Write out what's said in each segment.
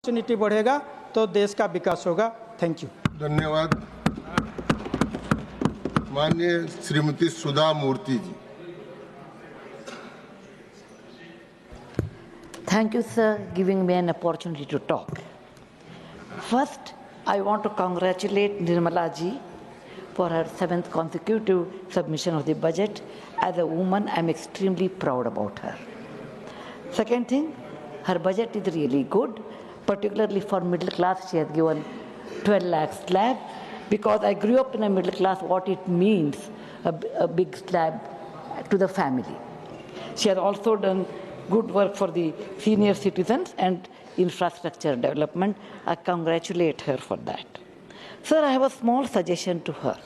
Opportunity बढ़ेगा तो देश का विकास होगा। Thank you. धन्यवाद। माननीय श्रीमती सुधा मूर्ति जी। Thank you, sir, giving me an opportunity to talk. First, I want to congratulate Nirmala ji for her 7th consecutive submission of the budget. As a woman, I am extremely proud about her. Second thing, her budget is really good, particularly for middle class. She has given 12 lakh slab, because I grew up in a middle class, what it means, a big slab to the family. She has also done good work for the senior citizens and infrastructure development. I congratulate her for that. Sir, I have a small suggestion to her.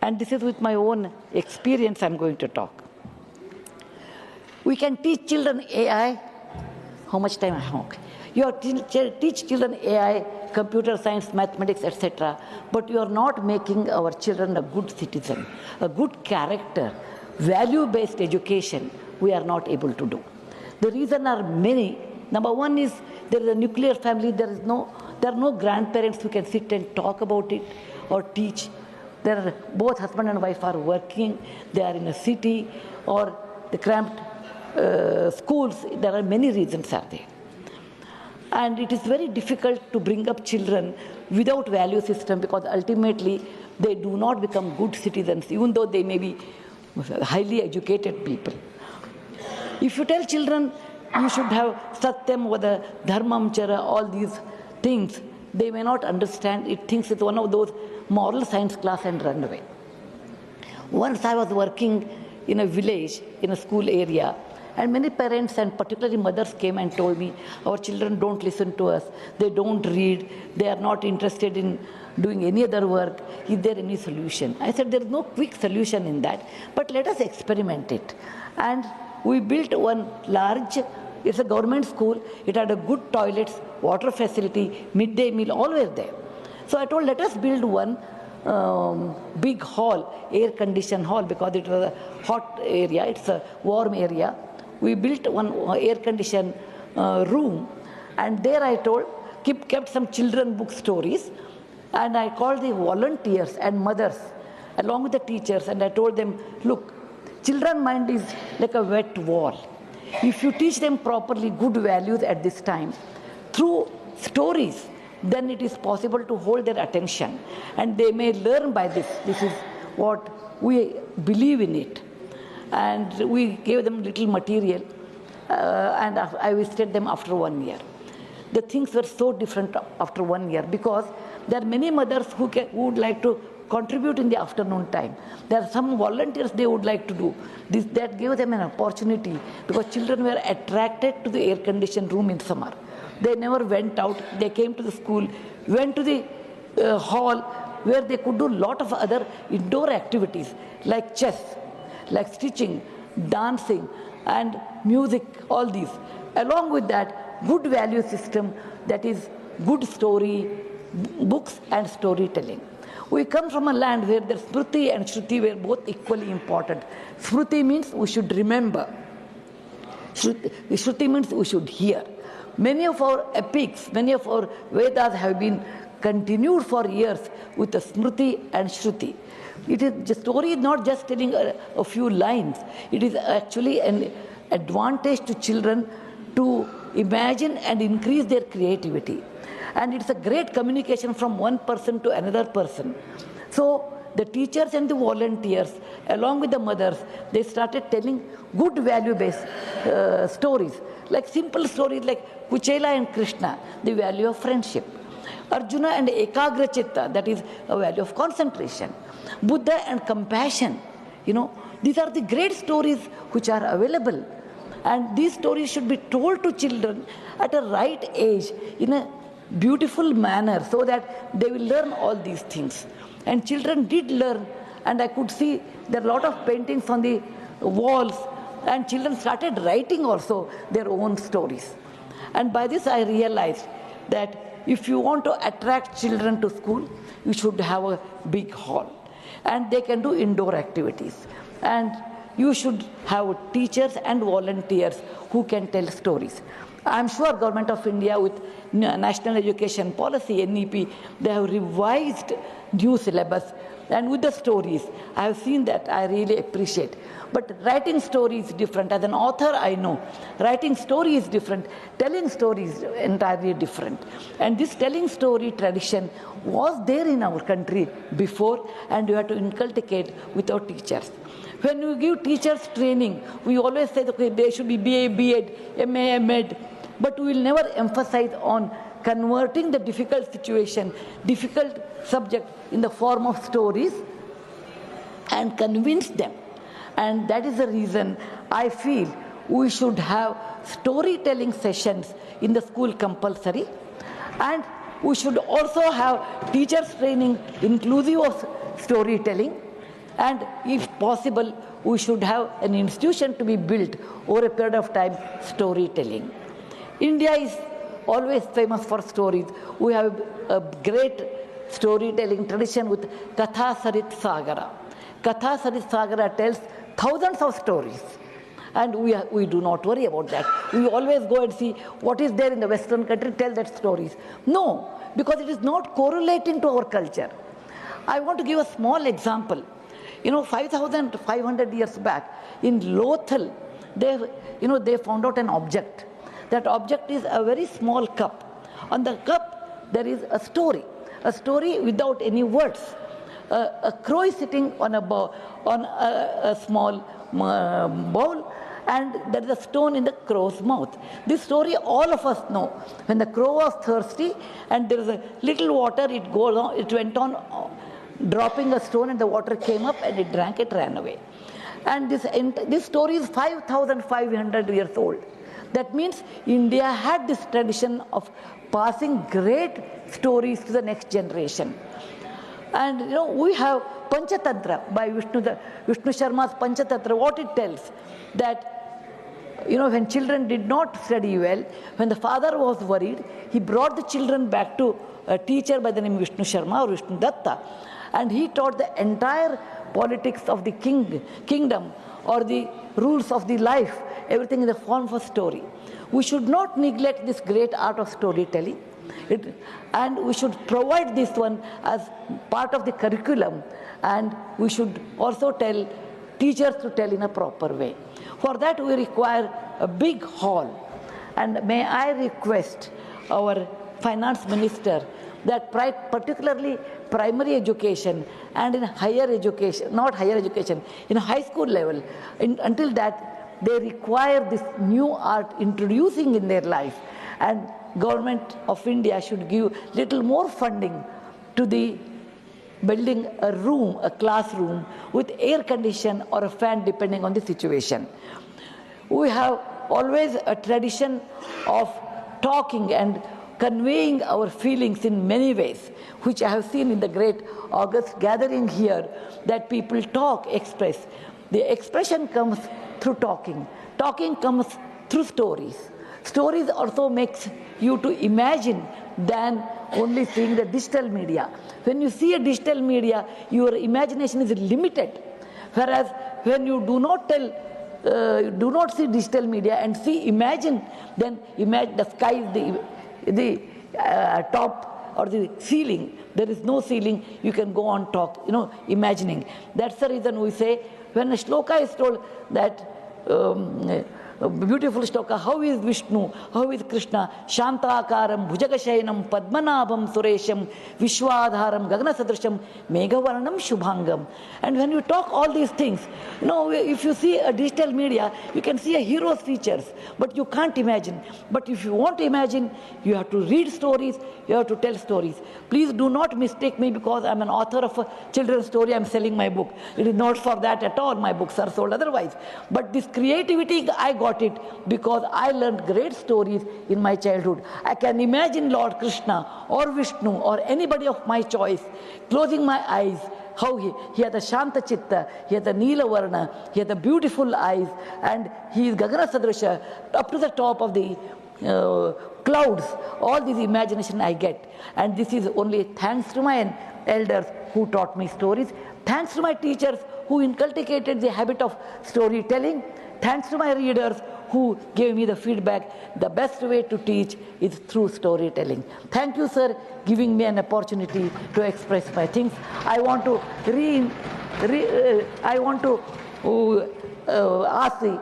And this is with my own experience I'm going to talk. We can teach children AI. How much time I have? Okay. You are teach children AI, computer science, mathematics, etc. But you are not making our children a good citizen, a good character, value-based education. We are not able to do. The reasons are many. Number one is there is a nuclear family. There are no grandparents who can sit and talk about it or teach. Both husband and wife are working. They are in a city or the cramped schools. There are many reasons are there. And it is very difficult to bring up children without value system, because ultimately they do not become good citizens, even though they may be highly educated people. If you tell children you should have Satyam, Vada, Dharmam, Chara, all these things, they may not understand. It thinks it's one of those moral science class and run away. Once I was working in a village, in a school area, and many parents and particularly mothers came and told me, our children don't listen to us, they don't read, they are not interested in doing any other work. Is there any solution? I said, there is no quick solution in that, but let us experiment it. And we built one large, it's a government school, it had a good toilets, water facility, midday meal, all were there. So I told, let us build one big hall, air-conditioned hall, because it was a hot area, it's a warm area. We built one air-conditioned room, and there I told, kept some children book stories, and I called the volunteers and mothers along with the teachers, and I told them, look, children's mind is like a wet wall. If you teach them properly good values at this time, through stories, then it is possible to hold their attention, and they may learn by this. This is what we believe in it. And we gave them little material, and I visited them after 1 year. The things were so different after 1 year, because there are many mothers who would like to contribute in the afternoon time. There are some volunteers they would like to do. That gave them an opportunity, because children were attracted to the air-conditioned room in summer. They never went out. They came to the school, went to the hall, where they could do a lot of other indoor activities like chess, like stitching, dancing, and music, all these. Along with that, good value system, that is good story, books and storytelling. We come from a land where the Smriti and Shruti were both equally important. Smriti means we should remember. Shruti means we should hear. Many of our epics, many of our Vedas have been continued for years with the Smriti and Shruti. The story is not just telling a few lines. It is actually an advantage to children to imagine and increase their creativity. And it's a great communication from one person to another person. So the teachers and the volunteers, along with the mothers, they started telling good value-based stories, like simple stories like Kuchela and Krishna, the value of friendship. Arjuna and Ekagra Chitta, that is a value of concentration. Buddha and compassion, these are the great stories which are available. And these stories should be told to children at a right age in a beautiful manner, so that they will learn all these things. And children did learn, and I could see there are a lot of paintings on the walls, and children started writing also their own stories. And by this I realized that if you want to attract children to school, you should have a big hall, and they can do indoor activities. And you should have teachers and volunteers who can tell stories. I'm sure Government of India with National Education Policy, NEP, they have revised new syllabus and with the stories. I have seen that, I really appreciate. But writing story is different. As an author, I know. Writing story is different. Telling story is entirely different. And this telling story tradition was there in our country before, and you have to inculcate with our teachers. When we give teachers training, we always say, okay, they should be BA, B.Ed, MA, M.Ed, but we will never emphasize on converting the difficult situation, difficult subject in the form of stories and convince them. And that is the reason I feel we should have storytelling sessions in the school compulsory, and we should also have teachers training inclusive of storytelling, and if possible we should have an institution to be built over a period of time, storytelling. India is always famous for stories. We have a great storytelling tradition with Katha Sarit Sagara. Katha Sarit Sagara tells thousands of stories, and we do not worry about that. We always go and see what is there in the Western country, tell that stories. No, because it is not correlating to our culture. I want to give a small example. 5,500 years back in Lothal, they found out an object. That object is a very small cup. On the cup, there is a story without any words. A crow is sitting on a small bowl, and there is a stone in the crow's mouth. This story all of us know. When the crow was thirsty and there is a little water, it went on dropping a stone, and the water came up and it drank, it ran away. And this story is 5,500 years old. That means India had this tradition of passing great stories to the next generation. And we have Panchatantra by Vishnu Sharma's Panchatantra. What it tells, that when children did not study well, when the father was worried, he brought the children back to a teacher by the name Vishnu Sharma or Vishnu Datta, and he taught the entire politics of the kingdom or the rules of the life, everything in the form of a story. We should not neglect this great art of storytelling, and we should provide this one as part of the curriculum, and we should also tell teachers to tell in a proper way. For that we require a big hall, and may I request our finance minister that particularly primary education and in higher education, not higher education, in high school level, until that they require this new art introducing in their life, and Government of India should give little more funding to the building a classroom with air condition or a fan depending on the situation. We have always a tradition of talking and conveying our feelings in many ways, which I have seen in the great August gathering here, that people talk, express. The expression comes through talking. Talking comes through stories. Stories also makes you to imagine than only seeing the digital media. When you see a digital media, your imagination is limited. Whereas when you do not see digital media and imagine, then imagine the sky is the top or the ceiling. There is no ceiling, you can go on imagining. That's the reason we say, when a shloka is told that, a beautiful shloka, how is Vishnu, how is Krishna, Shantakaram, Bhujagashayanam, Padmanabham, Suresham, Vishwadharam, Gaganasadrisham, Meghavarnam, Shubhangam. And when you talk all these things, if you see a digital media, you can see a hero's features, but you can't imagine. But if you want to imagine, you have to read stories, you have to tell stories. Please do not mistake me because I'm an author of a children's story, I'm selling my book. It is not for that at all, my books are sold otherwise. But this creativity, I got it because I learned great stories in my childhood. I can imagine Lord Krishna or Vishnu or anybody of my choice, closing my eyes, how he had a Shanta Chitta, he had a Neela Varna, he had the beautiful eyes, and he is Gagana Sadrisha, up to the top of the clouds. All this imagination I get. And this is only thanks to my elders who taught me stories, thanks to my teachers who inculcated the habit of storytelling, thanks to my readers who gave me the feedback, the best way to teach is through storytelling. Thank you, sir, giving me an opportunity to express my things. I want to ask the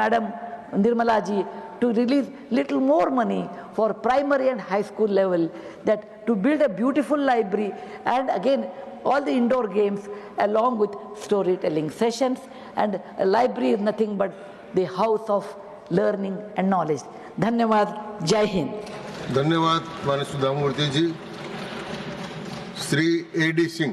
Madam Nirmala ji to release little more money for primary and high school level, that to build a beautiful library, and again all the indoor games along with storytelling sessions. And a library is nothing but the house of learning and knowledge. Dhanyavad. Jai Hind. धन्यवाद माननीय सुधा मूर्ति जी. Shri A.D. Singh.